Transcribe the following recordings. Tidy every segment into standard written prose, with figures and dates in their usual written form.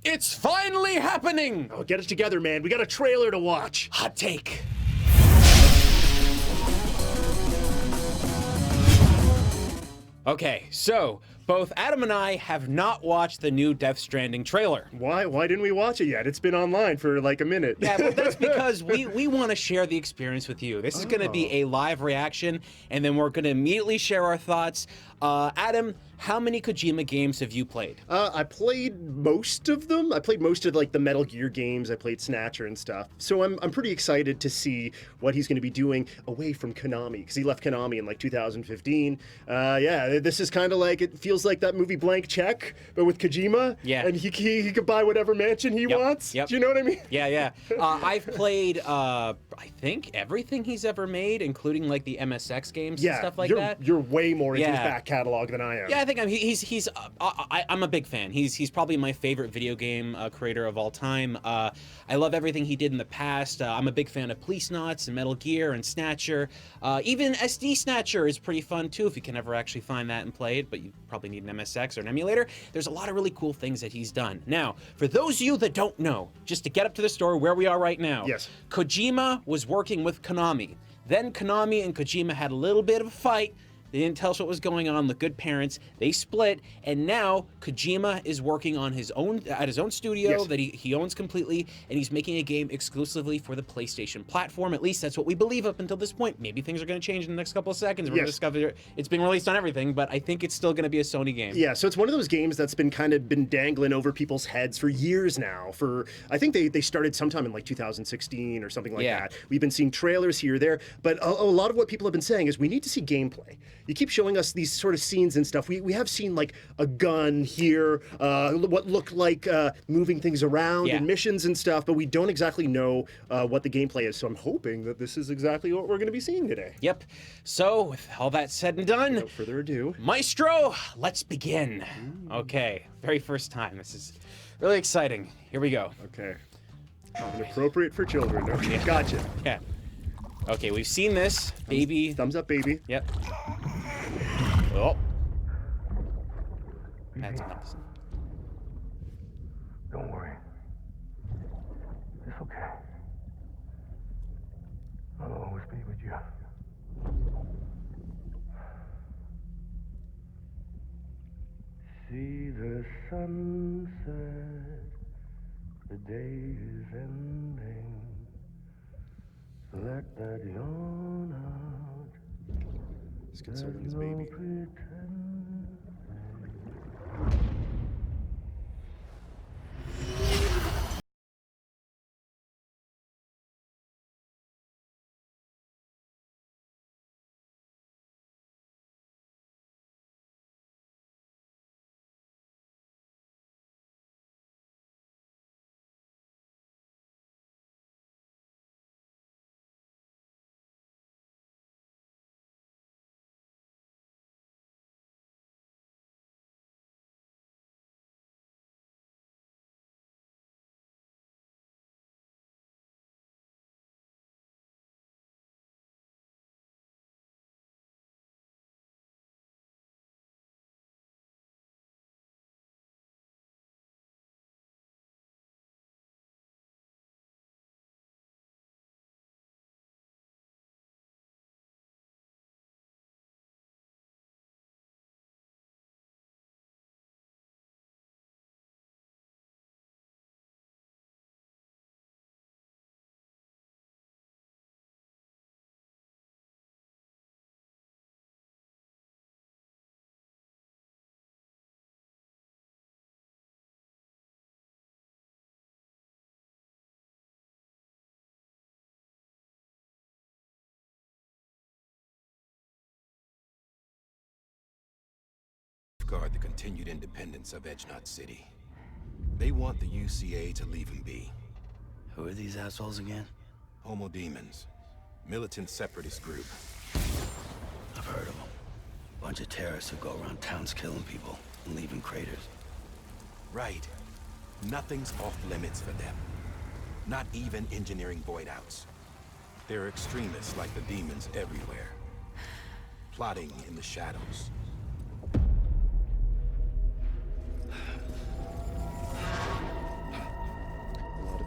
It's finally happening! Oh, get it together, man. We got a trailer to watch. Hot take. Okay, so both Adam and I have not watched the new Death Stranding trailer. Why didn't we watch it yet? It's been online for like a minute. Yeah, but that's because we want to share the experience with you. This is going to be a live reaction, and then we're going to immediately share our thoughts. Adam, how many Kojima games have you played? I played most of them. I played most of like the Metal Gear games. I played Snatcher and stuff. So I'm pretty excited to see what he's going to be doing away from Konami, because he left Konami in like 2015. Yeah, this is kind of like, it feels like that movie Blank Check, but with Kojima. Yeah. And he could buy whatever mansion he wants. Yep. Do you know what I mean? Yeah. I've played, I think, everything he's ever made, including like the MSX games and stuff like that. You're way more into his back catalog than I am. Yeah, I think I'm a big fan. He's probably my favorite video game creator of all time. I love everything he did in the past. I'm a big fan of Policenauts and Metal Gear and Snatcher. Even SD Snatcher is pretty fun too, if you can ever actually find that and play it, but you probably need an MSX or an emulator. There's a lot of really cool things that he's done. Now, for those of you that don't know, just to get up to the story where we are right now, yes, Kojima was working with Konami. Then Konami and Kojima had a little bit of a fight. They didn't tell us what was going on. The good parents, they split, and now Kojima is working on his own studio that he owns completely, and he's making a game exclusively for the PlayStation platform. At least that's what we believe up until this point. Maybe things are going to change in the next couple of seconds. We're going to discover it's been released on everything, but I think it's still going to be a Sony game. Yeah, so it's one of those games that's been kind of been dangling over people's heads for years now. I think they started sometime in like 2016 or something like that. We've been seeing trailers here or there, but a lot of what people have been saying is we need to see gameplay. You keep showing us these sort of scenes and stuff. We have seen like a gun here, what looked like moving things around and missions and stuff, but we don't exactly know what the gameplay is. So I'm hoping that this is exactly what we're going to be seeing today. Yep. So with all that said and done, without further ado, Maestro, let's begin. Okay, very first time. This is really exciting. Here we go. Okay. Inappropriate for children. Okay, gotcha. Yeah. Okay, we've seen this. Baby. Thumbs up, baby. Yep. Oh. That's awesome. Don't worry. It's okay. I'll always be with you. See the sunset. The day is ending. Let that yawn out. Let's get someone's baby. Guard the continued independence of Edgenot City. They want the UCA to leave him be. Who are these assholes again? Homo Demons. Militant separatist group. I've heard of them. Bunch of terrorists who go around towns killing people and leaving craters. Right. Nothing's off limits for them. Not even engineering void outs. There are extremists like the demons everywhere. Plotting in the shadows.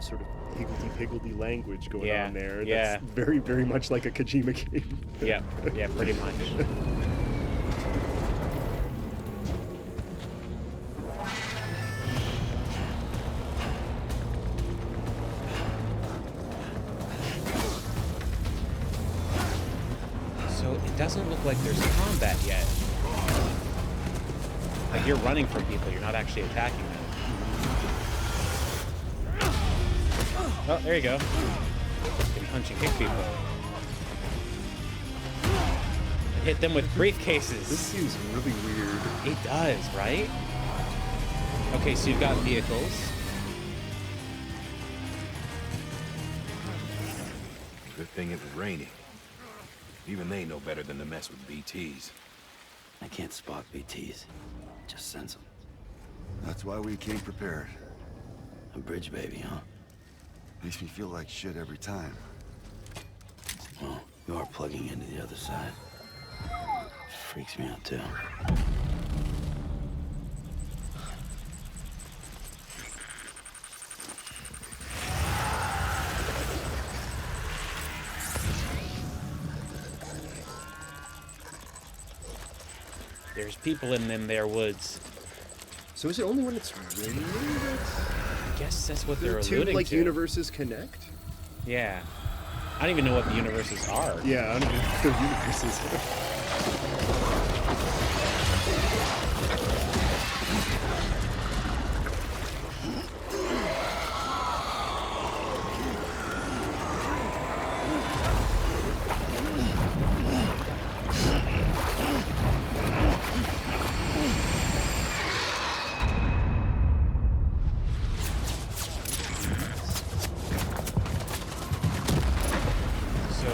sort of higgledy-piggledy language going Yeah, on there. yeah. That's very, very much like a Kojima game. Yeah, yeah, pretty much. So it doesn't look like there's combat yet. Like you're running from people, you're not actually attacking them. Oh, there you go. You can punch and kick people. Hit them with briefcases. This seems really weird. It does, right? Okay, so you've got vehicles. Good thing it was raining. Even they know better than to mess with BTs. I can't spot BTs. Just sense them. That's why we came prepared. A bridge baby, huh? Makes me feel like shit every time. Well, you are plugging into the other side. Freaks me out, too. There's people in them there woods. So is it only when it's raining I guess that's what they're that two alluding like to. universes connect? Yeah. I don't even know what the universes are. Yeah, I don't even know what the universes are. So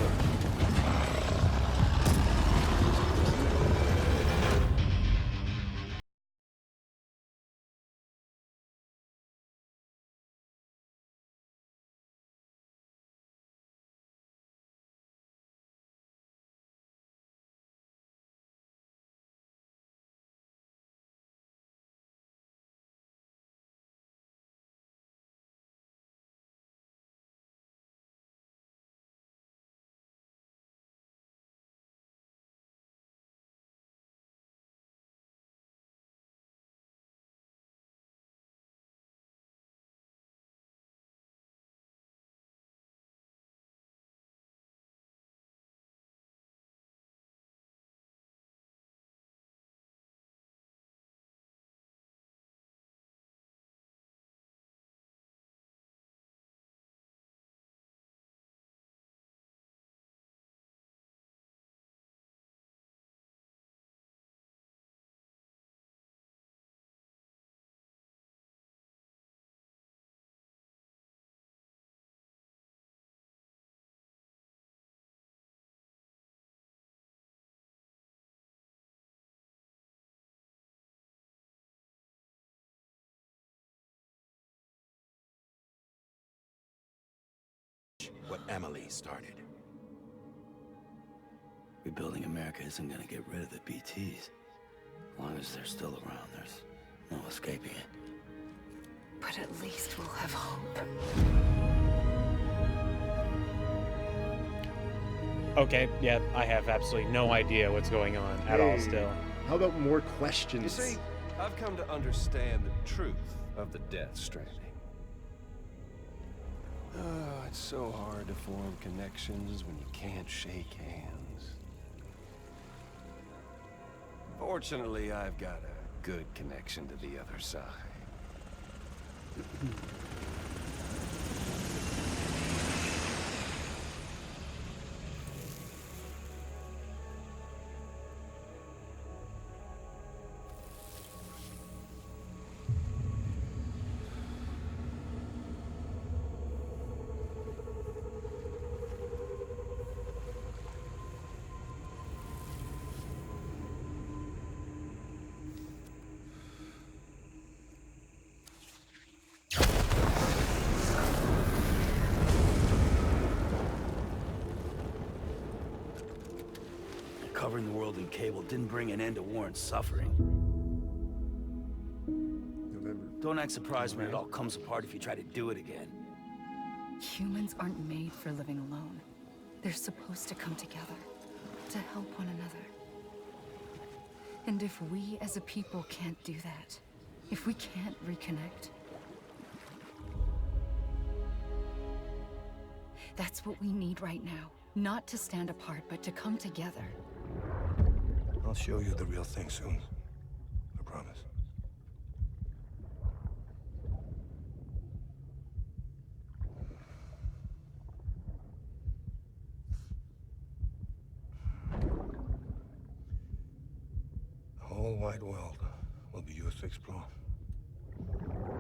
What Emily started. Rebuilding America isn't gonna get rid of the BTs. As long as they're still around, there's no escaping it. But at least we'll have hope. okay, yeah, I have absolutely no idea what's going on at all Hey, still. How about more You questions? see, I've come to understand the truth of the Death Stranding. Oh, it's so hard to form connections when you can't shake hands. Fortunately, I've got a good connection to the other side. Covering the world in cable didn't bring an end to war and suffering. November. Don't act surprised when it all comes apart if you try to do it again. Humans aren't made for living alone. They're supposed to come together, to help one another. And if we as a people can't do that, if we can't reconnect, that's what we need right now. Not to stand apart, but to come together. I'll show you the real thing soon. I promise. The whole wide world will be yours to explore.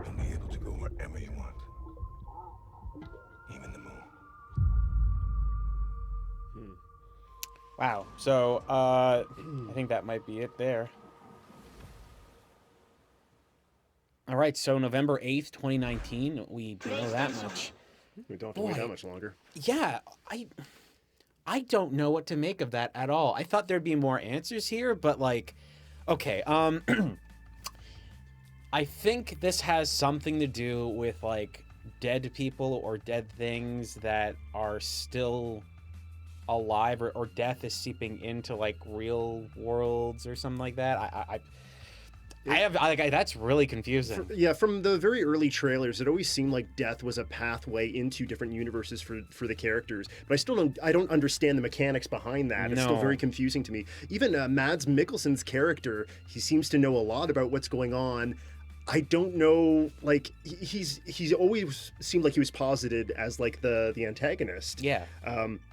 You'll be able to go wherever you want. Even the moon. Wow. So, I think that might be it there. All right. So November 8th, 2019. We know that much. We don't have to wait that much longer. Yeah. I don't know what to make of that at all. I thought there'd be more answers here, but like, okay. I think this has something to do with like dead people or dead things that are still alive, or death is seeping into like real worlds or something like that. That's really confusing. From the very early trailers, it always seemed like death was a pathway into different universes for the characters. But I don't understand the mechanics behind that. It's still very confusing to me. Even Mads Mikkelsen's character, he seems to know a lot about what's going on. I don't know, like, he's always seemed like he was posited as like the antagonist. Yeah.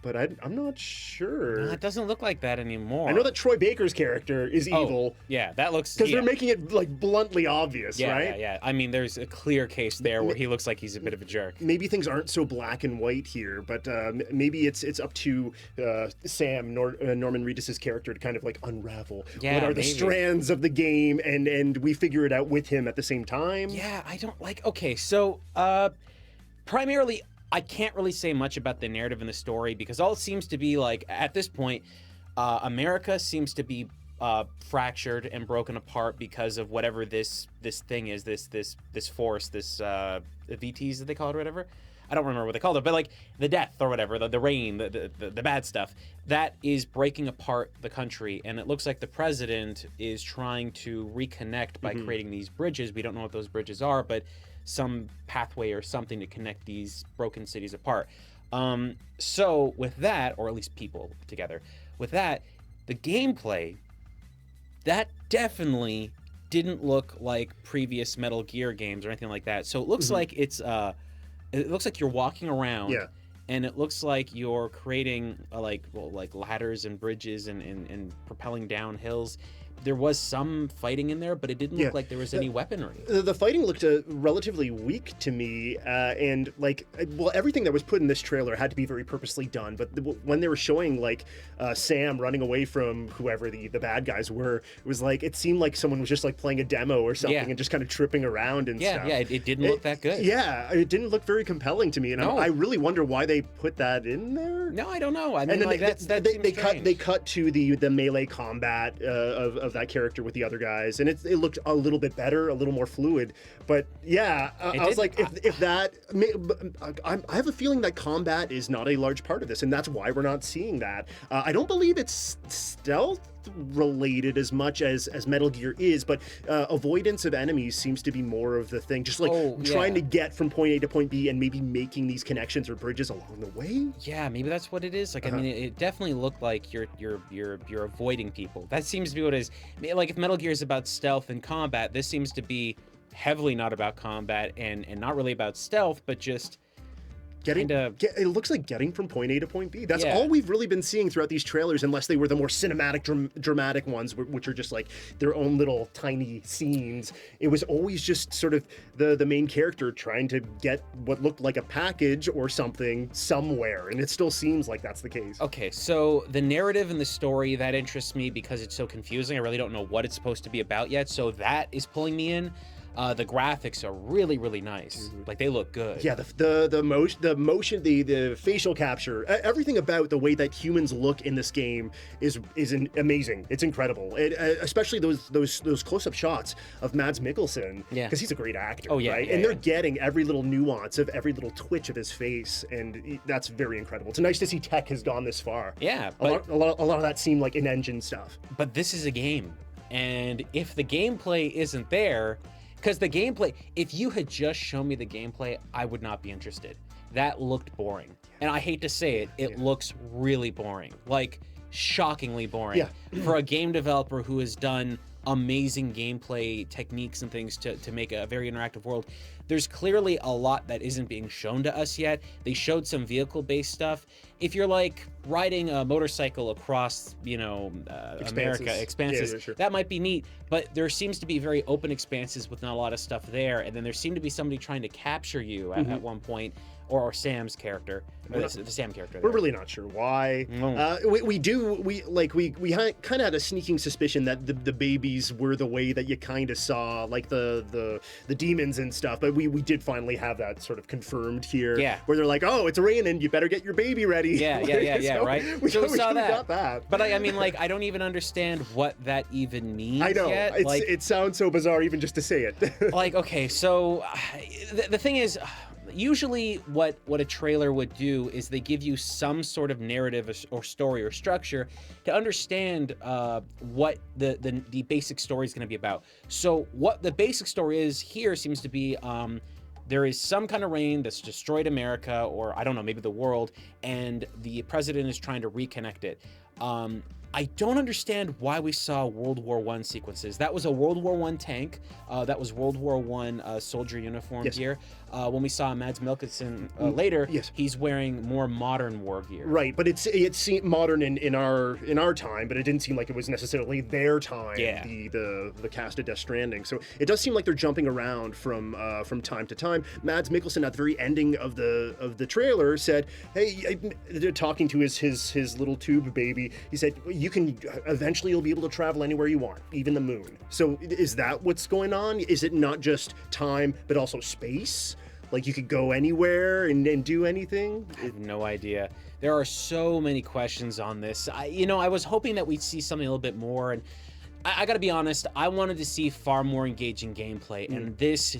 But I'm not sure. No, it doesn't look like that anymore. I know that Troy Baker's character is evil. Yeah, that looks... Because they're making it like bluntly obvious, right? Yeah. I mean, there's a clear case there where he looks like he's a bit of a jerk. Maybe things aren't so black and white here, but maybe it's up to Sam, Norman Reedus' character, to kind of like unravel what are the strands of the game, and we figure it out with him at the same time. Yeah, I don't like... Okay, so primarily, I can't really say much about the narrative and the story, because all it seems to be like, at this point, America seems to be fractured and broken apart because of whatever this thing is, this force, this VTs that they call it or whatever. I don't remember what they called it, but like the death or whatever, the rain, the bad stuff, that is breaking apart the country. And it looks like the president is trying to reconnect by creating these bridges. We don't know what those bridges are, but some pathway or something to connect these broken cities apart. So with that, or at least people together, with that, the gameplay, that definitely didn't look like previous Metal Gear games or anything like that. So it looks like it looks like you're walking around, and it looks like you're creating like ladders and bridges and propelling down hills. There was some fighting in there, but it didn't look like there was any weaponry. The fighting looked relatively weak to me, and like, well, everything that was put in this trailer had to be very purposely done. But when they were showing like Sam running away from whoever the bad guys were, it was like, it seemed like someone was just like playing a demo or something and just kind of tripping around and stuff. Yeah, it didn't look that good. Yeah, it didn't look very compelling to me, and I really wonder why they put that in there. No, I don't know. I mean, like, they cut to the melee combat of that character with the other guys, and it looked a little bit better, a little more fluid. But yeah, I was like, if that, I have a feeling that combat is not a large part of this, and that's why we're not seeing that. I don't believe it's stealth related as much as Metal Gear is, but avoidance of enemies seems to be more of the thing, just like trying to get from point A to point B and maybe making these connections or bridges along the way. Yeah, maybe that's what it is. Like, I mean, it definitely looked like you're avoiding people. That seems to be what it is. Like, if Metal Gear is about stealth and combat, this seems to be heavily not about combat and not really about stealth, but just it looks like getting from point A to point B. That's all we've really been seeing throughout these trailers, unless they were the more cinematic, dramatic ones, which are just like their own little tiny scenes. It was always just sort of the main character trying to get what looked like a package or something somewhere, and it still seems like that's the case. Okay, so the narrative and the story, that interests me because it's so confusing. I really don't know what it's supposed to be about yet, so that is pulling me in. The graphics are really, really nice. Like, they look good. Yeah, the motion, the facial capture, everything about the way that humans look in this game is amazing. It's incredible. Especially those close-up shots of Mads Mikkelsen, because he's a great actor. Oh yeah, right? yeah, and yeah. they're getting every little nuance of every little twitch of his face, and that's very incredible. It's nice to see tech has gone this far. Yeah, a lot of that seemed like in-engine stuff. But this is a game, and if the gameplay isn't there, because the gameplay, if you had just shown me the gameplay, I would not be interested. That looked boring. And I hate to say it, it looks really boring. Like, shockingly boring. Yeah. For a game developer who has done amazing gameplay techniques and things to make a very interactive world, there's clearly a lot that isn't being shown to us yet. They showed some vehicle-based stuff. If you're like riding a motorcycle across, America, expanses, yeah, sure. that might be neat, but there seems to be very open expanses with not a lot of stuff there, and then there seemed to be somebody trying to capture you at one point, or Sam's character, or the Sam character. We're really not sure why. We kind of had a sneaking suspicion that the babies were the way that you kind of saw like the demons and stuff, but we did finally have that sort of confirmed here. Yeah. Where they're like, oh, it's raining, you better get your baby ready. Yeah, So right? We So we saw that. got that. But I mean, like, I don't even understand what that even means I know. yet. It sounds so bizarre even just to say it. Like, okay, so the thing is, usually what a trailer would do is they give you some sort of narrative or story or structure to understand what the basic story is going to be about. So what the basic story is here seems to be there is some kind of rain that's destroyed America, or I don't know, maybe the world, and the president is trying to reconnect it. I don't understand why we saw World War I sequences. That was a World War I tank. That was World War I soldier uniform gear. When we saw Mads Mikkelsen later, he's wearing more modern war gear. Right, but it seemed modern in our time, but it didn't seem like it was necessarily their time. Yeah. The cast of Death Stranding. So it does seem like they're jumping around from time to time. Mads Mikkelsen at the very ending of the trailer said, "Hey," talking to his little tube baby, he said, you'll be able to travel anywhere you want, even the moon. So is that what's going on? Is it not just time, but also space? Like you could go anywhere and do anything? I have no idea. There are so many questions on this. I was hoping that we'd see something a little bit more, and I gotta be honest, I wanted to see far more engaging gameplay, and this,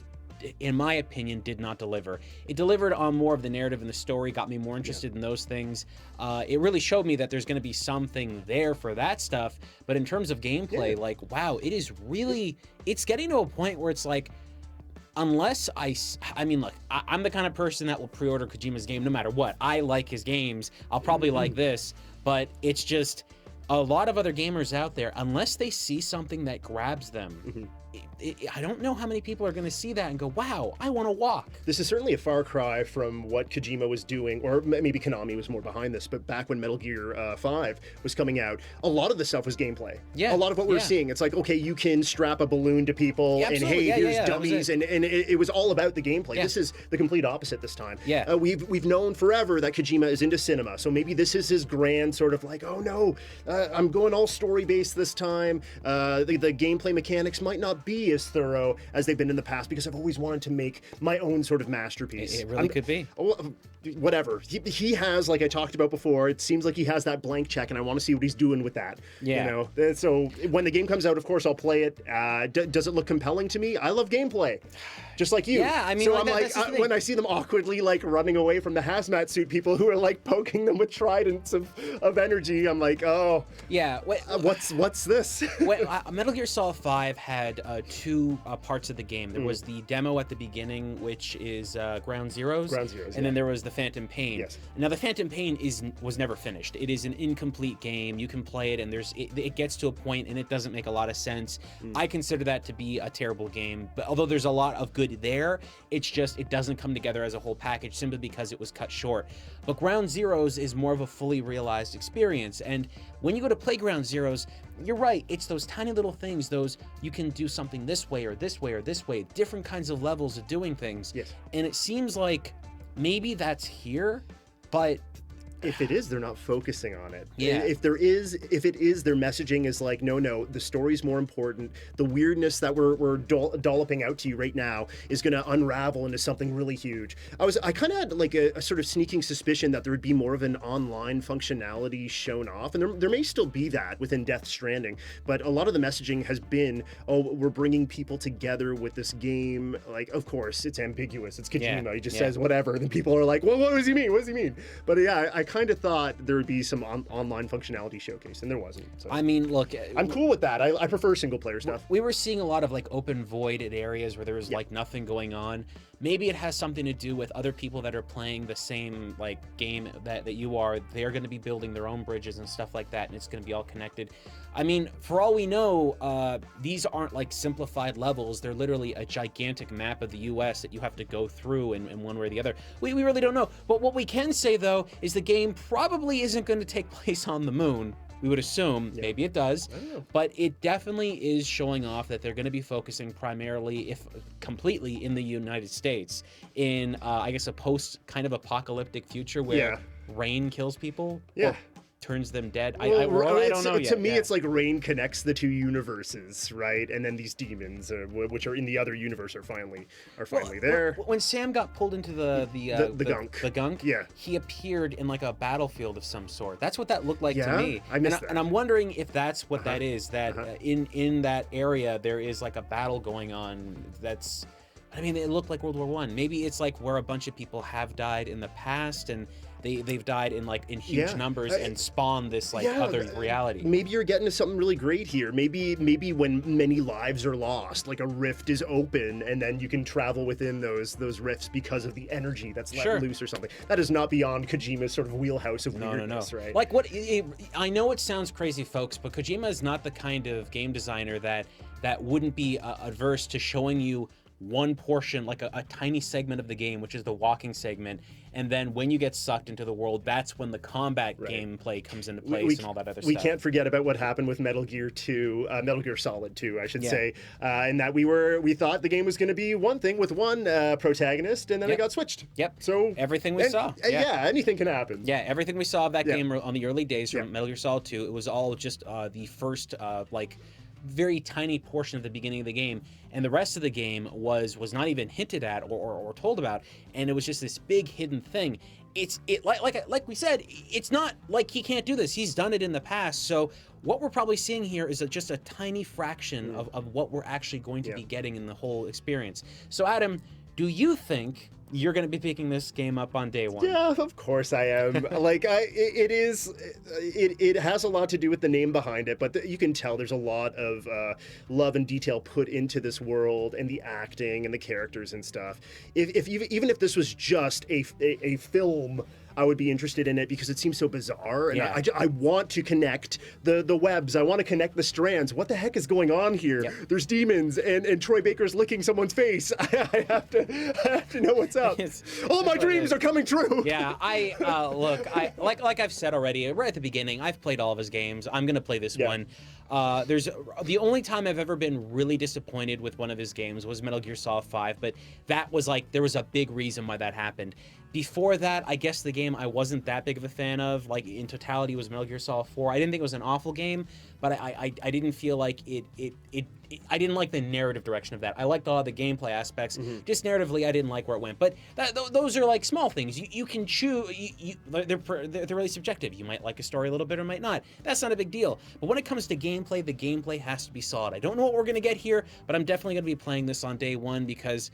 in my opinion, did not deliver. It delivered on more of the narrative and the story, got me more interested in those things. It really showed me that there's going to be something there for that stuff, but in terms of gameplay, like, wow, it's getting to a point where it's like, unless I mean, look, I'm the kind of person that will pre-order Kojima's game no matter what. I like his games. I'll probably like this, but it's just a lot of other gamers out there, unless they see something that grabs them, I don't know how many people are going to see that and go, wow, I want to walk. This is certainly a far cry from what Kojima was doing, or maybe Konami was more behind this, but back when Metal Gear 5 was coming out, a lot of the stuff was gameplay. Yeah. A lot of what we're seeing, it's like, okay, you can strap a balloon to people, and hey, here's dummies, and it was all about the gameplay. This is the complete opposite this time. Yeah. We've known forever that Kojima is into cinema, so maybe this is his grand sort of like, oh no, I'm going all story-based this time. The gameplay mechanics might not be as thorough as they've been in the past, because I've always wanted to make my own sort of masterpiece. It really could be. Whatever. He has, like I talked about before, it seems like he has that blank check, and I want to see what he's doing with that. Yeah. You know? So when the game comes out, of course, I'll play it. Does it look compelling to me? I love gameplay. Just like you. Yeah, I mean, so like, I'm that's the thing. when I see them awkwardly like running away from the hazmat suit people who are like poking them with tridents of energy, I'm like, oh, yeah. What's this? Metal Gear Solid 5 had two parts of the game. There was the demo at the beginning, which is Ground Zeroes. And then there was the Phantom Pain. Yes. Now the Phantom Pain was never finished. It is an incomplete game. You can play it, and it gets to a point, and it doesn't make a lot of sense. I consider that to be a terrible game. But although there's a lot of good there, it's just it doesn't come together as a whole package simply because it was cut short. But Ground Zeroes is more of a fully realized experience, and when you go to play Ground Zeroes, you're right, it's those tiny little things, those you can do something this way or this way or this way, different kinds of levels of doing things. Yes. And it seems like maybe that's here, but if it is, they're not focusing on it. Yeah. If it is, their messaging is like, no, the story's more important. The weirdness that we're dolloping out to you right now is going to unravel into something really huge. I kind of had like a sort of sneaking suspicion that there would be more of an online functionality shown off, and there may still be that within Death Stranding, but a lot of the messaging has been, oh, we're bringing people together with this game. Like, of course, it's ambiguous. It's Kojima. Yeah. He just says whatever. Then people are like, well, what does he mean? What does he mean? But yeah, I kind of thought there would be some online functionality showcase, and there wasn't. So. I mean, look, I'm cool with that. I prefer single player stuff. we were seeing a lot of like open voided areas where there was like nothing going on. Maybe it has something to do with other people that are playing the same like game that you are. They're going to be building their own bridges and stuff like that, and it's going to be all connected. I mean, for all we know, these aren't like simplified levels. They're literally a gigantic map of the U.S. that you have to go through in one way or the other. We really don't know. But what we can say, though, is the game probably isn't going to take place on the moon. We would assume, maybe it does, but it definitely is showing off that they're going to be focusing primarily, if completely, in the United States, in, I guess, a post kind of apocalyptic future where rain kills people. Yeah. Or turns them dead. Well, I don't know yet. To me, it's like rain connects the two universes, right? And then these demons, which are in the other universe, are finally there. When Sam got pulled into the gunk, yeah, he appeared in like a battlefield of some sort. That's what that looked like to me. I missed that. And I'm wondering if that's what that is. That in that area there is like a battle going on. That's, I mean, it looked like World War I. Maybe it's like where a bunch of people have died in the past and they've died in huge numbers and spawned this like other reality. Maybe you're getting to something really great here. Maybe when many lives are lost, like a rift is open, and then you can travel within those rifts because of the energy that's let loose or something. That is not beyond Kojima's sort of wheelhouse of weirdness, right? Like I know it sounds crazy, folks, but Kojima is not the kind of game designer that wouldn't be adverse to showing you one portion, like a tiny segment of the game, which is the walking segment, and then when you get sucked into the world, that's when the combat gameplay comes into place and all that other stuff. We can't forget about what happened with Metal Gear Solid 2, I should say, and that we thought the game was going to be one thing with one protagonist, and then it got switched. So everything we saw. Anything can happen. Yeah, everything we saw of that game on the early days from Metal Gear Solid 2, it was all just the first very tiny portion of the beginning of the game, and the rest of the game was not even hinted at or told about, and it was just this big hidden thing. Like we said, it's not like he can't do this. He's done it in the past. So what we're probably seeing here is just a tiny fraction of what we're actually going to be getting in the whole experience. So Adam, do you think you're going to be picking this game up on day one? Yeah, of course I am. It has a lot to do with the name behind it, but you can tell there's a lot of love and detail put into this world and the acting and the characters and stuff. Even if this was just a film, I would be interested in it because it seems so bizarre, and I want to connect the webs. I want to connect the strands. What the heck is going on here? There's demons, and Troy Baker's licking someone's face. I have to know what's up. All my dreams are coming true. Yeah, like I've said already, right at the beginning, I've played all of his games. I'm gonna play this one. There's the only time I've ever been really disappointed with one of his games was Metal Gear Solid 5, but that was like, there was a big reason why that happened. Before that, I guess the game I wasn't that big of a fan of, like in totality, was Metal Gear Solid 4. I didn't think it was an awful game, but I didn't feel like I didn't like the narrative direction of that. I liked all the gameplay aspects. Just narratively, I didn't like where it went. But those are like small things. You can choose. They're really subjective. You might like a story a little bit or might not. That's not a big deal. But when it comes to gameplay, the gameplay has to be solid. I don't know what we're gonna get here, but I'm definitely gonna be playing this on day one because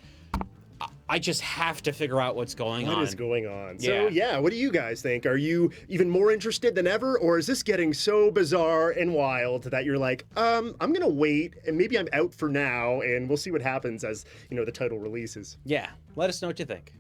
I just have to figure out what's going on. What is going on? So what do you guys think? Are you even more interested than ever, or is this getting so bizarre and wild that you're like, I'm gonna wait and maybe I'm out for now, and we'll see what happens as the title releases. Yeah, let us know what you think.